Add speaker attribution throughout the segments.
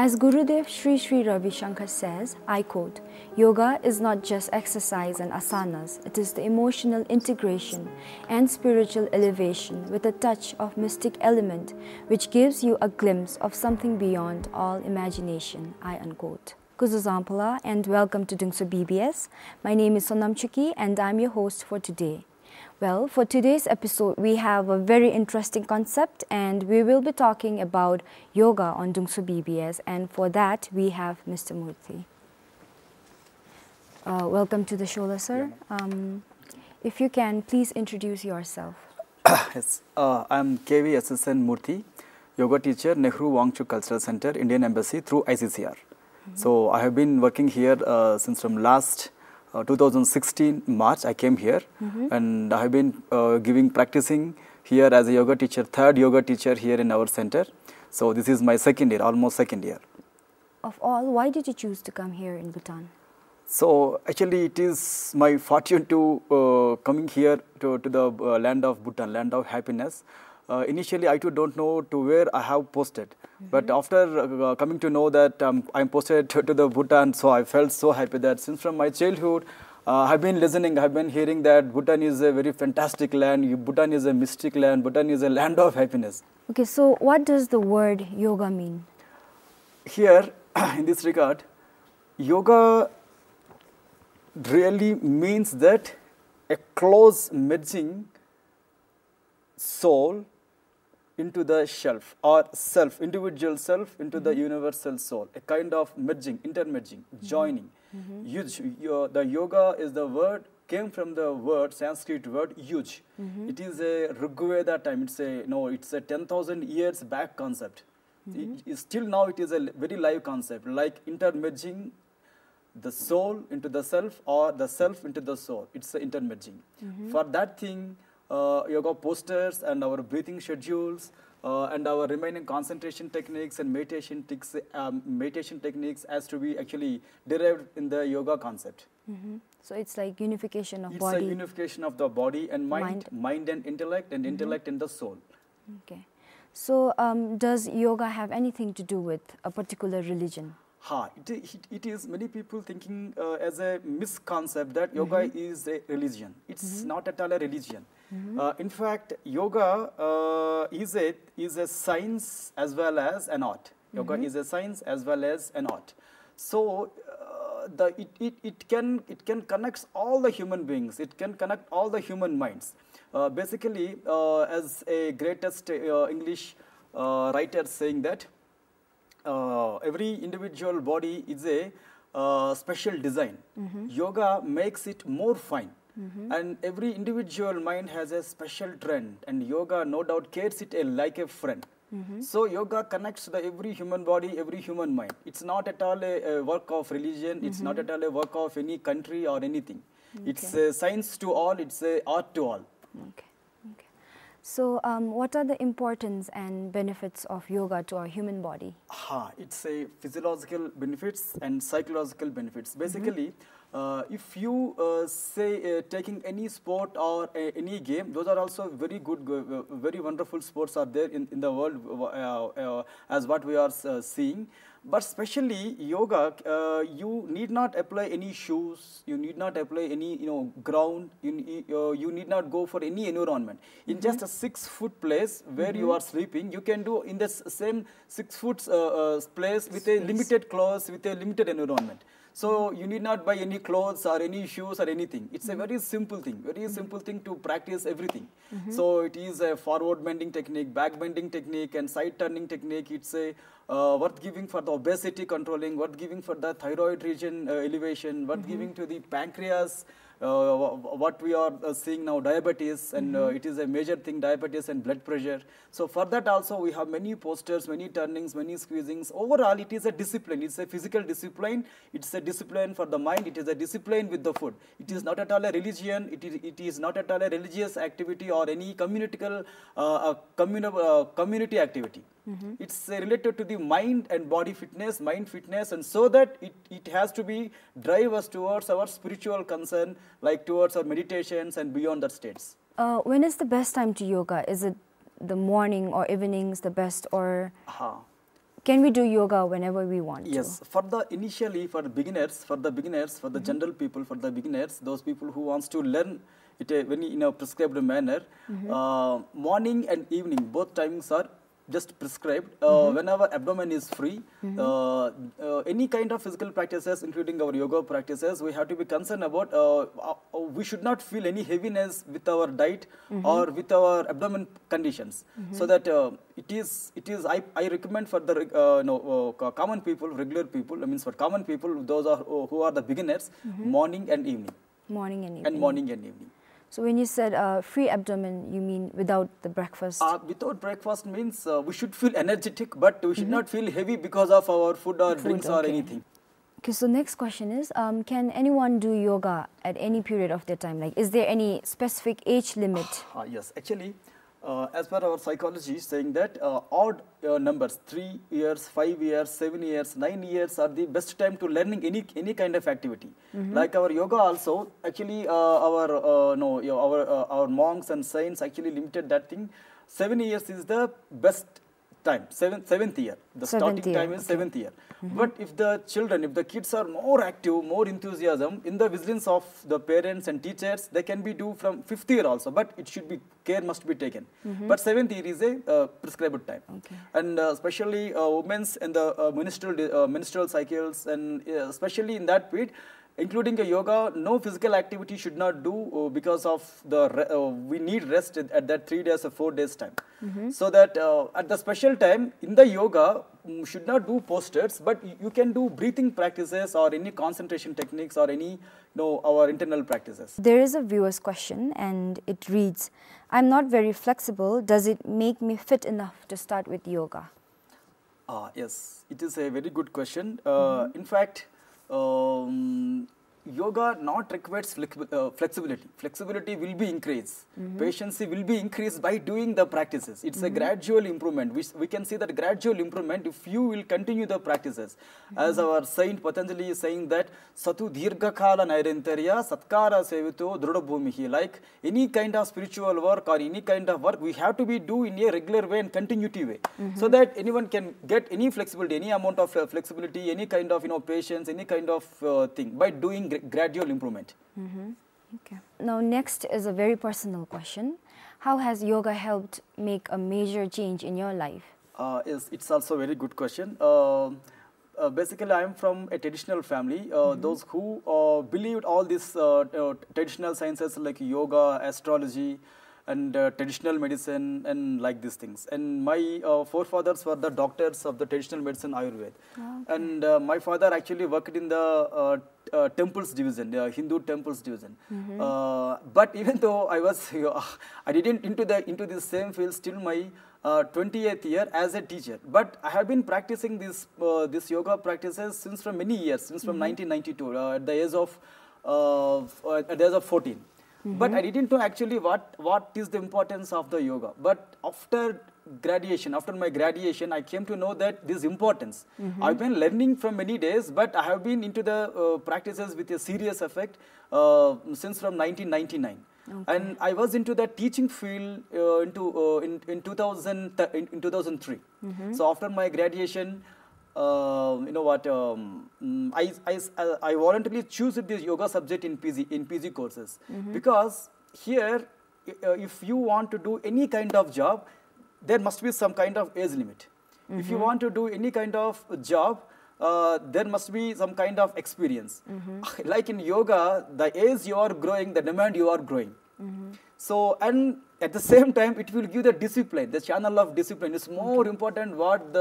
Speaker 1: As Gurudev Sri Sri Ravi Shankar says, I quote, "Yoga is not just exercise and asanas, it is the emotional integration and spiritual elevation with a touch of mystic element which gives you a glimpse of something beyond all imagination," I unquote. Kuzu Zampala and welcome to Dungtsho BBS. My name is Sonam Chuki and I'm your host for today. Well, for today's episode, we have a very interesting concept and we will be talking about yoga on Dungtsho BBS, and for that we have Mr. Murthy. Welcome to the show, sir. If you can, please introduce yourself.
Speaker 2: Yes, I'm KV Assistant Murthy, yoga teacher, Nehru Wangchu Cultural Center, Indian Embassy through ICCR. So I have been working here since from last 2016 March. I came here and I have been practicing here as a yoga teacher, third yoga teacher here in our center. So this is my second year, almost second year.
Speaker 1: Of all, why did you choose to come here in Bhutan?
Speaker 2: So actually it is my fortune to coming here to the land of Bhutan, land of happiness. Initially I too don't know to where I have posted, but after coming to know that I'm posted to the Bhutan, so I felt so happy that since from my childhood I've been listening, I've been hearing that Bhutan is a very fantastic land, Bhutan is a mystic land, Bhutan is a land of happiness.
Speaker 1: Okay, so what does the word yoga mean?
Speaker 2: Here, in this regard, yoga really means that a close merging soul into the self, or self, individual self into the universal soul, a kind of merging, intermerging, joining. The yoga is the word, came from the word, Sanskrit word, yuj. It is a Rigveda time, it's a 10,000 years back concept. Still now it is a very live concept, like intermerging the soul into the self or the self into the soul. It's the intermerging. For that thing, yoga posters and our breathing schedules and our remaining concentration techniques and meditation techniques has to be actually derived in the yoga concept.
Speaker 1: So it's like unification of
Speaker 2: it's
Speaker 1: body.
Speaker 2: It's a unification of the body and mind and intellect, and intellect and the soul.
Speaker 1: Okay. So does yoga have anything to do with a particular religion?
Speaker 2: It is many people thinking as a misconcept that yoga is a religion. It's not at all a religion. In fact, yoga is a science as well as an art. Yoga is a science as well as an art. So it can connect all the human beings. It can connect all the human minds. Basically, as a greatest English writer saying that every individual body is a special design. Yoga makes it more fine. And every individual mind has a special trend, and yoga no doubt cares it like a friend. So yoga connects every human body, every human mind. It's not at all a work of religion, it's not at all a work of any country or anything. It's a science to all, it's a art to all.
Speaker 1: Okay. So what are the importance and benefits of yoga to our human body?
Speaker 2: It's a physiological benefits and psychological benefits. Basically, if you say taking any sport or any game, those are also very good, very wonderful sports are there in the world as what we are seeing. But especially yoga, you need not apply any shoes, you need not apply any ground, you need not go for any environment. In just a 6-foot place where you are sleeping, you can do in the same 6-foot place with a limited clothes, with a limited environment. So you need not buy any clothes or any shoes or anything. It's a very simple thing to practice everything. So it is a forward bending technique, back bending technique, and side turning technique. It's a worth giving for the obesity controlling, worth giving for the thyroid region elevation, worth giving to the pancreas. What we are seeing now, diabetes, and it is a major thing, diabetes and blood pressure. So for that also we have many posters, many turnings, many squeezings. Overall it is a discipline, it's a physical discipline, it's a discipline for the mind, it is a discipline with the food. It is not at all a religion, it is not at all a religious activity or any community activity. It's related to the mind and body fitness, and so that it has to be drive us towards our spiritual concern, like towards our meditations and beyond that states.
Speaker 1: When is the best time to yoga? Is it the morning or evenings the best, or Can we do yoga whenever we want
Speaker 2: Yes,
Speaker 1: to?
Speaker 2: for the initially for the beginners, for the general people, for the beginners, those people who wants to learn it very in a prescribed manner, morning and evening both timings are just prescribed. Whenever abdomen is free, any kind of physical practices, including our yoga practices, we have to be concerned about. We should not feel any heaviness with our diet or with our abdomen conditions. So that it is. I recommend for the common people, regular people. I mean for common people, those are who are the beginners, morning and evening.
Speaker 1: Morning and evening.
Speaker 2: And morning and evening.
Speaker 1: So when you said free abdomen, you mean without the breakfast?
Speaker 2: Without breakfast means we should feel energetic, but we should not feel heavy because of our food or drinks or anything.
Speaker 1: Okay, so next question is, can anyone do yoga at any period of their time? Like, is there any specific age limit?
Speaker 2: Yes, actually, as per our psychology saying that odd numbers, 3 years, 5 years, 7 years, 9 years are the best time to learning any kind of activity. Like our yoga also, actually our monks and saints actually limited that thing. 7 years is the best time, seventh year. The starting time is 7th year. But if the children, if the kids are more active, more enthusiasm, in the vigilance of the parents and teachers, they can be do from 5th year also. But it should be, care must be taken. But 7th year is a prescribed time. And especially women's and the menstrual cycles, and especially in that period, including a yoga, no physical activity should not do because of the we need rest at that 3 days or 4 days time. So that at the special time in the yoga should not do postures, but you can do breathing practices or any concentration techniques or any our internal practices.
Speaker 1: There is a viewer's question and it reads, I'm not very flexible. Does it make me fit enough to start with yoga?
Speaker 2: Yes, it is a very good question. In fact, yoga not requires flexibility. Flexibility will be increased. Patience will be increased by doing the practices. It's a gradual improvement. We can see that gradual improvement if you will continue the practices. As our Saint Patanjali is saying that, Satu Dirgha Kala Nairantarya Satkara Sevito Drudabhumihi. Like any kind of spiritual work or any kind of work, we have to be do in a regular way and continuity way. So that anyone can get any flexibility, any amount of flexibility, any kind of patience, any kind of thing by doing gradual improvement.
Speaker 1: Okay. Now next is a very personal question. How has yoga helped make a major change in your life?
Speaker 2: Yes, it's also a very good question. Basically, I am from a traditional family. Those who believed all these traditional sciences like yoga, astrology, and traditional medicine and like these things. And my forefathers were the doctors of the traditional medicine Ayurveda. And my father actually worked in the temples division, the Hindu temples division. But even though I didn't into the same field till my 28th year as a teacher. But I have been practicing this yoga practices since from many years, since from 1992 at the age of 14. But I didn't know actually what is the importance of the yoga. But after my graduation, I came to know that this importance. I've been learning from many days, but I have been into the practices with a serious effect since from 1999. And I was into the teaching field in 2003. So after my graduation, I voluntarily choose this yoga subject in PG courses because here, if you want to do any kind of job, there must be some kind of age limit. If you want to do any kind of job, there must be some kind of experience. Like in yoga, the age you are growing, the demand you are growing. So, and at the same time, it will give the discipline, the channel of discipline. It's more important what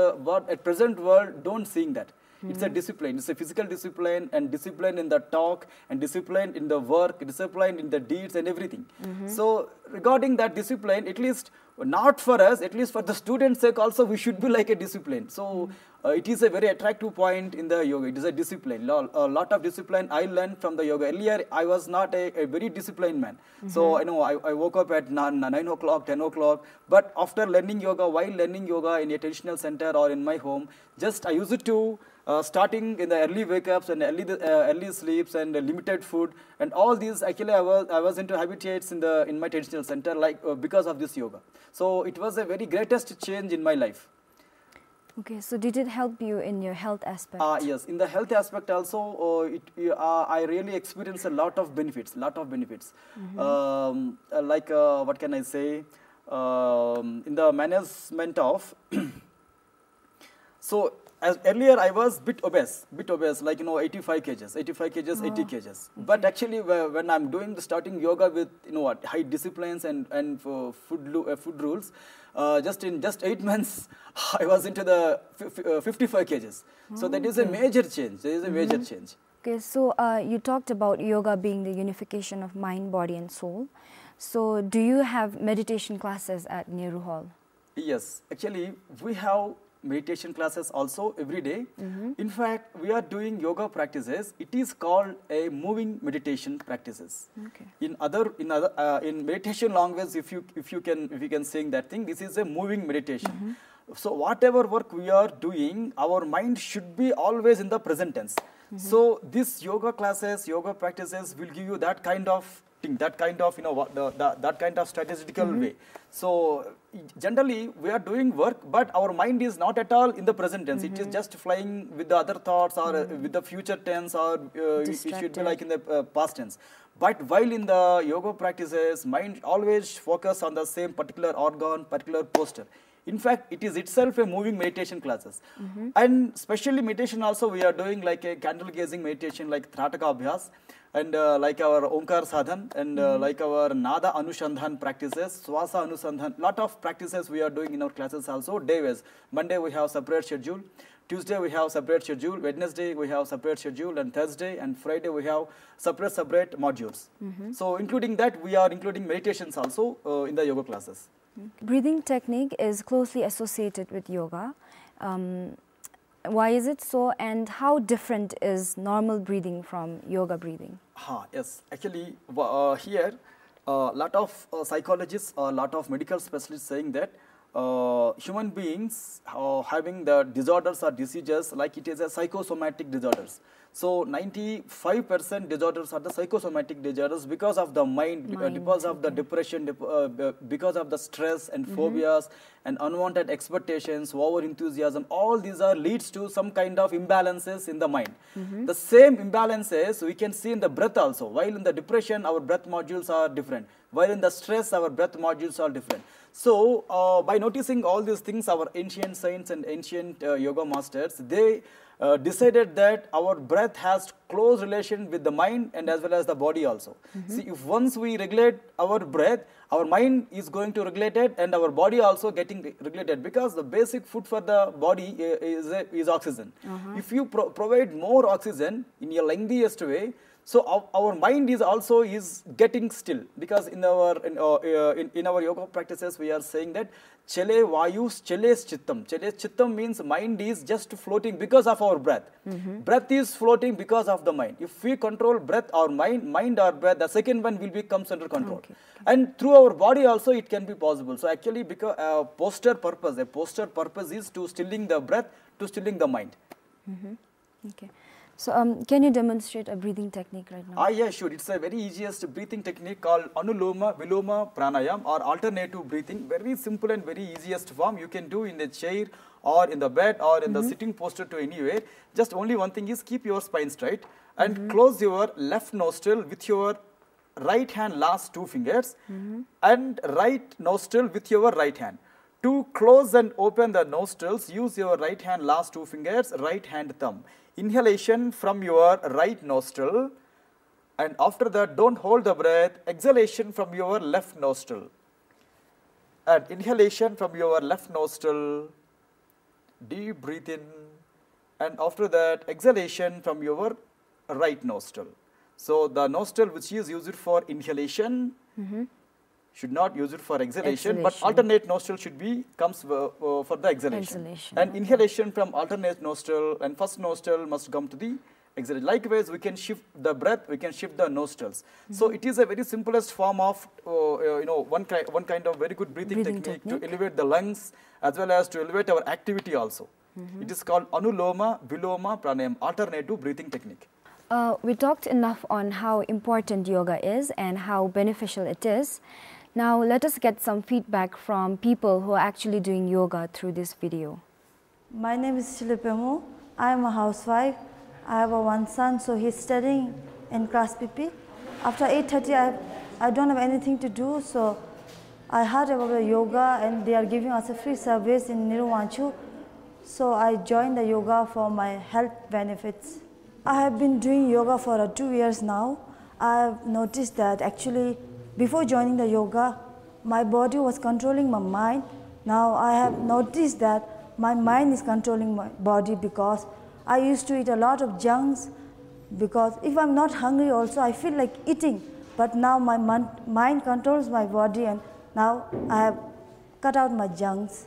Speaker 2: at present world don't seeing that. It's a discipline. It's a physical discipline and discipline in the talk and discipline in the work, discipline in the deeds and everything. So regarding that discipline, at least not for us, at least for the students' sake also, we should be like a discipline. So it is a very attractive point in the yoga. It is a discipline. A lot of discipline I learned from the yoga. Earlier, I was not a very disciplined man. So I woke up at 9 o'clock, 10 o'clock. But after learning yoga, while learning yoga in a traditional center or in my home, just I used to starting in the early wake-ups and early sleeps and limited food and all these. Actually, I was into habitates in my traditional center because of this yoga. So it was a very greatest change in my life.
Speaker 1: Okay, so did it help you in your health aspect?
Speaker 2: Yes, in the health aspect also, I really experienced a lot of benefits, like what can I say, in the management of so as earlier I was bit obese, like 85 kgs, 80 kgs. Okay. But actually when I'm doing the starting yoga with high disciplines and food rules, just in 8 months I was into the 55 kgs. So that is a major change. There is a major change.
Speaker 1: Okay, so you talked about yoga being the unification of mind, body and soul. So do you have meditation classes at Nehru Hall?
Speaker 2: Yes, actually we have meditation classes also every day. In fact, we are doing yoga practices. It is called a moving meditation practices.
Speaker 1: Okay.
Speaker 2: In meditation language, if you can saying that thing, this is a moving meditation. So whatever work we are doing, our mind should be always in the present tense. So this yoga classes, yoga practices will give you that kind of thing, that kind of that kind of strategical way. So generally we are doing work, but our mind is not at all in the present tense. It is just flying with the other thoughts or with the future tense, or it should be like in the past tense. But while in the yoga practices, mind always focus on the same particular organ, particular posture. In fact, it is itself a moving meditation classes. And especially meditation also we are doing like a candle gazing meditation, like Trataka Abhyas, and like our Omkar Sadhan, and like our Nada Anushandhan practices, Swasa Anusandhan, lot of practices we are doing in our classes also, day-wise. Monday we have separate schedule, Tuesday we have separate schedule, Wednesday we have separate schedule, and Thursday and Friday we have separate modules. So including that, we are including meditations also in the yoga classes.
Speaker 1: Breathing technique is closely associated with yoga. Why is it so, and how different is normal breathing from yoga breathing?
Speaker 2: Yes, actually here a lot of psychologists, a lot of medical specialists saying that human beings having the disorders or diseases, like it is a psychosomatic disorders. So 95% disorders are the psychosomatic disorders because of the mind, because of the depression, because of the stress and phobias and unwanted expectations, over enthusiasm. All these are leads to some kind of imbalances in the mind. The same imbalances we can see in the breath also. While in the depression our breath modules are different, while in the stress our breath modules are different. So by noticing all these things, our ancient saints and ancient yoga masters, they decided that our breath has close relation with the mind and as well as the body also. See, if once we regulate our breath, our mind is going to regulate it and our body also getting regulated, because the basic food for the body is oxygen. If you provide more oxygen in a lengthiest way, so our mind is also getting still, because in our yoga practices we are saying that chale vayus chales chittam. Chales chittam means mind is just floating because of our breath. Breath is floating because of the mind. If we control breath or mind or breath, the second one will comes under control. And through our body also it can be possible. So actually, because a posture purpose is to stilling the breath, to stilling the mind.
Speaker 1: Okay. So can you demonstrate a breathing technique right now?
Speaker 2: Yeah, sure. It's a very easiest breathing technique called Anuloma Viloma Pranayam, or alternative breathing. Very simple and very easiest form. You can do in the chair or in the bed or in the sitting posture to anywhere. Just only one thing is, keep your spine straight and close your left nostril with your right hand last 2 fingers and right nostril with your right hand. To close and open the nostrils, use your right hand last 2 fingers, right hand thumb. Inhalation from your right nostril, and after that don't hold the breath. Exhalation from your left nostril, and inhalation from your left nostril, deep breathe in, and after that exhalation from your right nostril. So the nostril which is used for inhalation should not use it for exhalation, but alternate nostril should comes for the exhalation. And inhalation from alternate nostril, and first nostril must come to the exhalation. Likewise, we can shift the breath, we can shift the nostrils. So it is a very simplest form of one kind of very good breathing technique to elevate the lungs as well as to elevate our activity also. It is called Anuloma Viloma Pranayam, alternative breathing technique.
Speaker 1: We talked enough on how important yoga is and how beneficial it is. Now let us get some feedback from people who are actually doing yoga through this video.
Speaker 3: My name is Shilipemu. I am a housewife. I have one son, so he's studying in class PP. After 8:30, I don't have anything to do, so I heard about the yoga and they are giving us a free service in Niruwanchu. So I joined the yoga for my health benefits. I have been doing yoga for 2 years now. I have noticed that actually before joining the yoga, my body was controlling my mind. Now I have noticed that my mind is controlling my body because I used to eat a lot of junks, because if I'm not hungry also I feel like eating, but now my mind controls my body and now I have cut out my junks.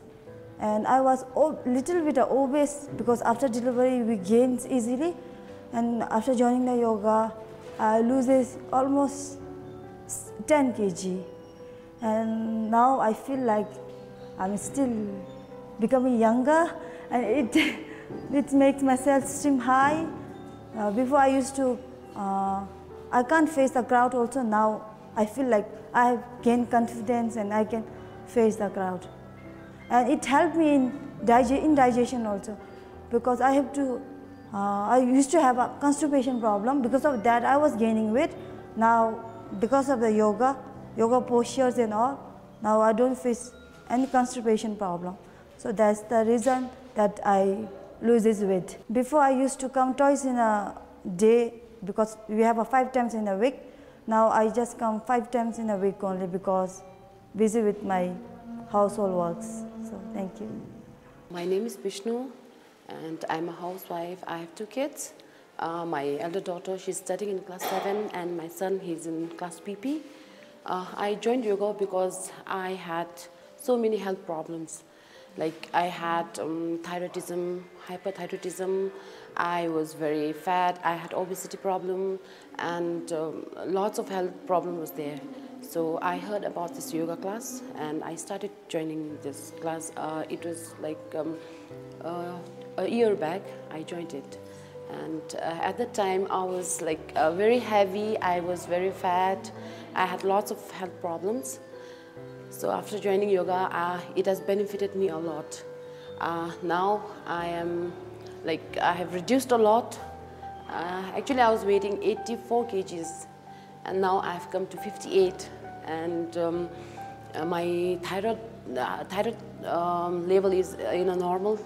Speaker 3: And I was little bit obese because after delivery we gain easily, and after joining the yoga I loses almost 10 kg, and now I feel like I'm still becoming younger, and it makes my self-esteem high. Before I used to, I can't face the crowd also. Now I feel like I have gained confidence and I can face the crowd. And it helped me in digestion also, because I have to, I used to have a constipation problem. Because of that I was gaining weight. Now because of the yoga postures and all, now I don't face any constipation problem. So that's the reason that I lose this weight. Before I used to come twice in a day because we have 5 times in a week. Now I just come 5 times in a week only because busy with my household works. So thank you.
Speaker 4: My name is Vishnu and I'm a housewife. I have 2 kids. My elder daughter, she's studying in class 7, and my son, he's in class PP. I joined yoga because I had so many health problems. Like I had thyroidism, hyperthyroidism, I was very fat, I had obesity problem, and lots of health problem was there. So I heard about this yoga class and I started joining this class. It was like a year back I joined it. And at that time I was like very heavy, I was very fat, I had lots of health problems. So after joining yoga, it has benefited me a lot. Now I am like, I have reduced a lot. Actually I was weighing 84 kgs and now I've come to 58. And my thyroid level is in a normal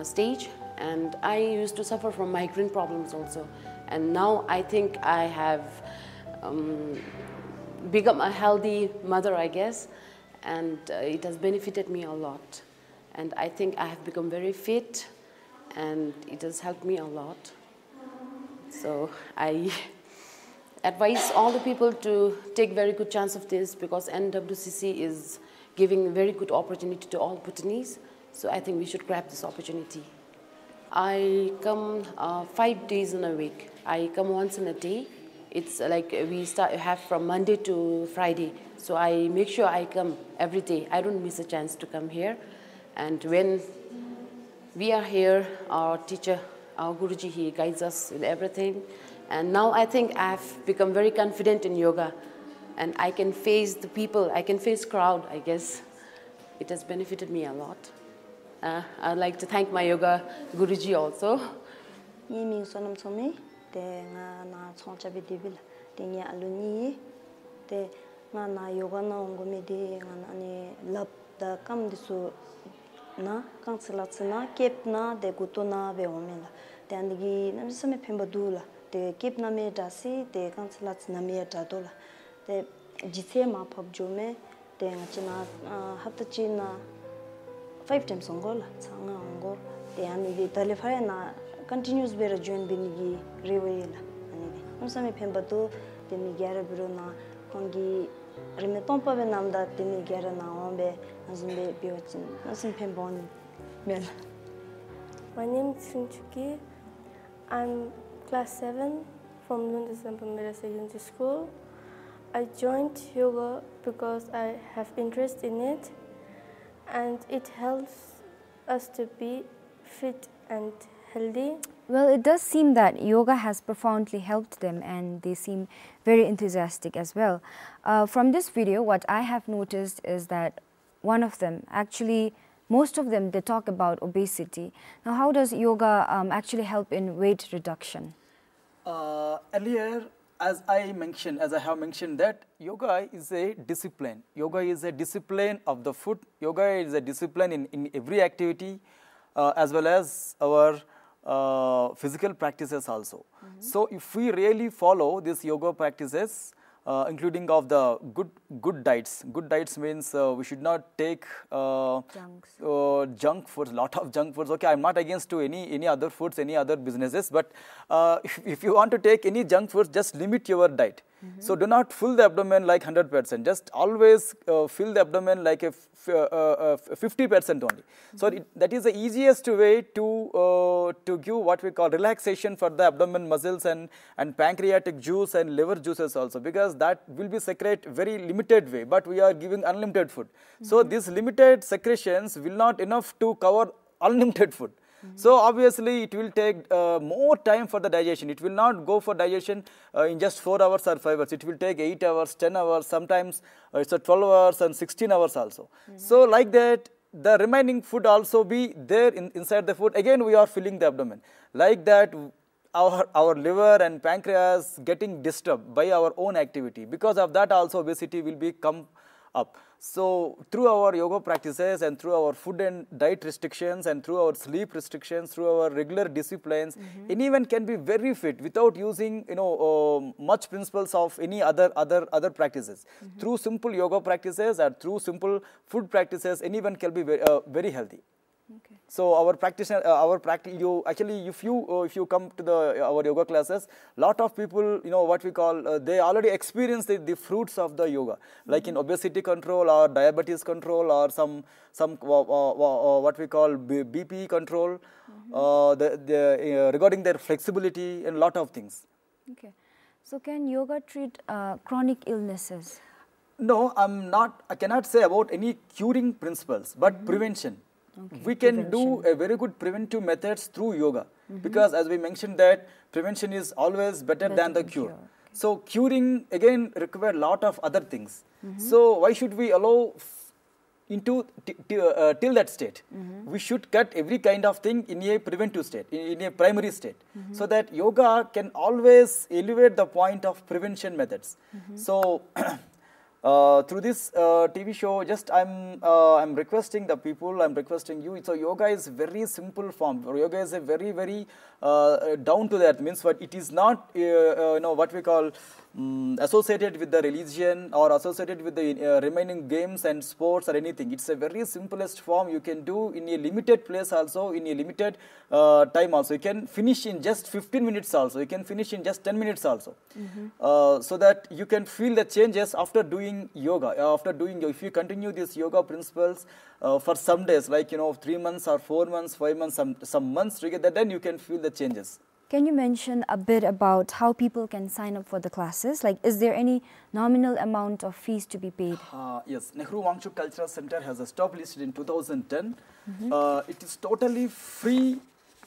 Speaker 4: stage, and I used to suffer from migraine problems also. And now I think I have become a healthy mother, I guess, and it has benefited me a lot. And I think I have become very fit, and it has helped me a lot. So I advise all the people to take very good chance of this, because NWCC is giving very good opportunity to all Bhutanese. So I think we should grab this opportunity. I come 5 days in a week. I come once in a day. It's like we have from Monday to Friday. So I make sure I come every day. I don't miss a chance to come here. And when we are here, our teacher, our Guruji, he guides us with everything. And now I think I've become very confident in yoga. And I can face the people, I can face crowd, I guess. It has benefited me a lot. I'd like to thank my yoga Guruji also.
Speaker 5: Yiming sonam somi, de nga na choncha bidibila, de nya aluni, de nga na yoga na ongome de nga na ne lap da kam disu na kansilatsina kep na de guto na be omela, de andigi na misame pembadula, de kep na me dasi, de kansilatsina me dadola, de jitse ma pabjome, de nga china haptachi na 5 times ongola, sanga ongol, de andigi talifaya na continuous better join binigi rewela anigi musame pembatu demi gyara biro na kongi remeton pa benamda demi gyara na ombe azumbe biochin musame pembon mel.
Speaker 6: My name is Shinchuki. I'm class 7 from Dungtsho BBS Secondary School. I joined yoga because I have interest in it, and it helps us to be fit and healthy.
Speaker 1: Well, it does seem that yoga has profoundly helped them, and they seem very enthusiastic as well. From this video, what I have noticed is that one of them actually most of them, they talk about obesity. Now, how does yoga actually help in weight reduction?
Speaker 2: Earlier, as I have mentioned that yoga is a discipline. Yoga is a discipline of the foot. Yoga is a discipline in every activity, as well as our physical practices also. So if we really follow these yoga practices, including of the good diets. Good diets means we should not take junk foods, lot of junk foods. Okay, I'm not against to any other foods, any other businesses, but if you want to take any junk foods, just limit your diet. So do not fill the abdomen like 100%. Just always fill the abdomen like a 50% only. So that is the easiest way to give what we call relaxation for the abdomen muscles and pancreatic juice and liver juices also, because that will be secrete very limited way, but we are giving unlimited food. So these limited secretions will not enough to cover unlimited food. So obviously it will take more time for the digestion. It will not go for digestion in just 4 hours or 5 hours. It will take 8 hours, 10 hours, sometimes it's a 12 hours and 16 hours also. So like that, the remaining food also be there inside the food. Again, we are filling the abdomen. Like that, our liver and pancreas getting disturbed by our own activity. Because of that also obesity will be come up. So through our yoga practices and through our food and diet restrictions and through our sleep restrictions, through our regular disciplines, anyone can be very fit without using much principles of any other practices. Through simple yoga practices or through simple food practices, anyone can be very healthy. Okay. So our you actually if you come to our yoga classes, lot of people what we call they already experience the fruits of the yoga, like in obesity control or diabetes control or some what we call BP control, regarding their flexibility and lot of things.
Speaker 1: Okay, so can yoga treat chronic illnesses?
Speaker 2: No, I cannot say about any curing principles, but prevention. Okay, we can do a very good preventive methods through yoga, because as we mentioned that prevention is always better than the cure. Okay. So curing again require lot of other things. So why should we allow into till that state? We should cut every kind of thing in a preventive state, in a primary state, so that yoga can always elevate the point of prevention methods. So through this TV show, just I'm requesting the people, I'm requesting you. So yoga is very simple form. Yoga is a very down to the earth, means what it is not what we call associated with the religion or associated with the remaining games and sports or anything. It's a very simplest form you can do in a limited place also, in a limited time also. You can finish in just 15 minutes also. You can finish in just 10 minutes also. So that you can feel the changes after doing yoga. If you continue these yoga principles for some days, like 3 months or 4 months, 5 months, some months together, then you can feel the changes.
Speaker 1: Can you mention a bit about how people can sign up for the classes? Like, is there any nominal amount of fees to be paid?
Speaker 2: Yes, Nehru Wangchuk Cultural Center has established in 2010. It is totally free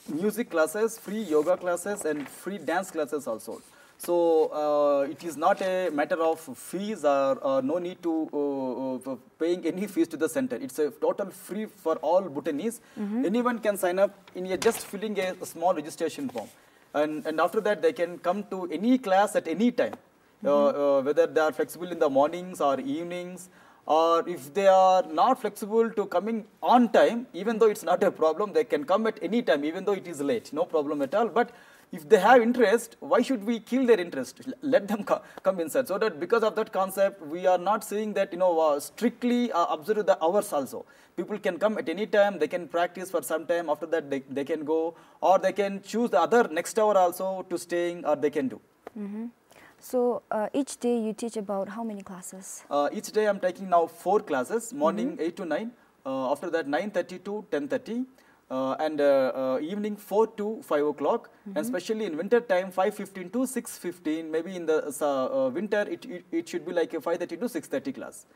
Speaker 2: music classes, free yoga classes, and free dance classes also. So it is not a matter of fees or no need to paying any fees to the center. It's a total free for all Bhutanese. Anyone can sign up in just filling a small registration form. And after that, they can come to any class at any time, whether they are flexible in the mornings or evenings, or if they are not flexible to coming on time, even though it's not a problem, they can come at any time, even though it is late, no problem at all. But if they have interest, why should we kill their interest? Let them come inside. So that because of that concept, we are not saying that strictly observe the hours also. People can come at any time, they can practice for some time, after that they can go, or they can choose the other next hour also to staying, or they can do.
Speaker 1: So each day you teach about how many classes?
Speaker 2: Each day I'm taking now 4 classes, morning 8 to 9, after that 9:30 to 10:30. and evening 4 to 5 o'clock, and especially in winter time 5:15 to 6:15. Maybe in the winter it should be like a 5:30 to 6:30 class.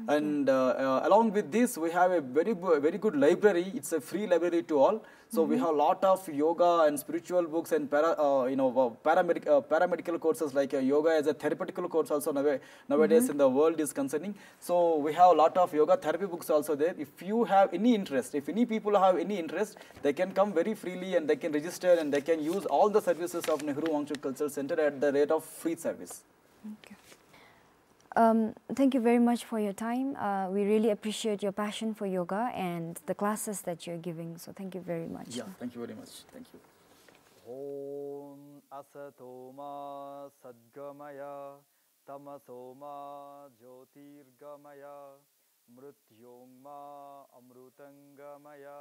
Speaker 2: And along with this, we have a very good library. It's a free library to all. So we have a lot of yoga and spiritual books and paramedical courses, like yoga as a therapeutical course also nowadays in the world is concerning. So we have a lot of yoga therapy books also there. If you have any interest, if any people have any interest, they can come very freely and they can register and they can use all the services of Nehru Wangchuk Cultural Center at the rate of free service.
Speaker 1: Okay. Thank you very much for your time. We really appreciate your passion for yoga and the classes that you're giving. So thank you very much.
Speaker 2: Yeah, thank you very much. Thank you. Om Asatoma Sadgamaya Tamasoma Jyotirgamaya Mrutyongma Amrutangamaya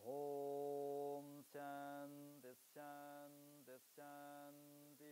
Speaker 2: Om Shanti Shanti Shanti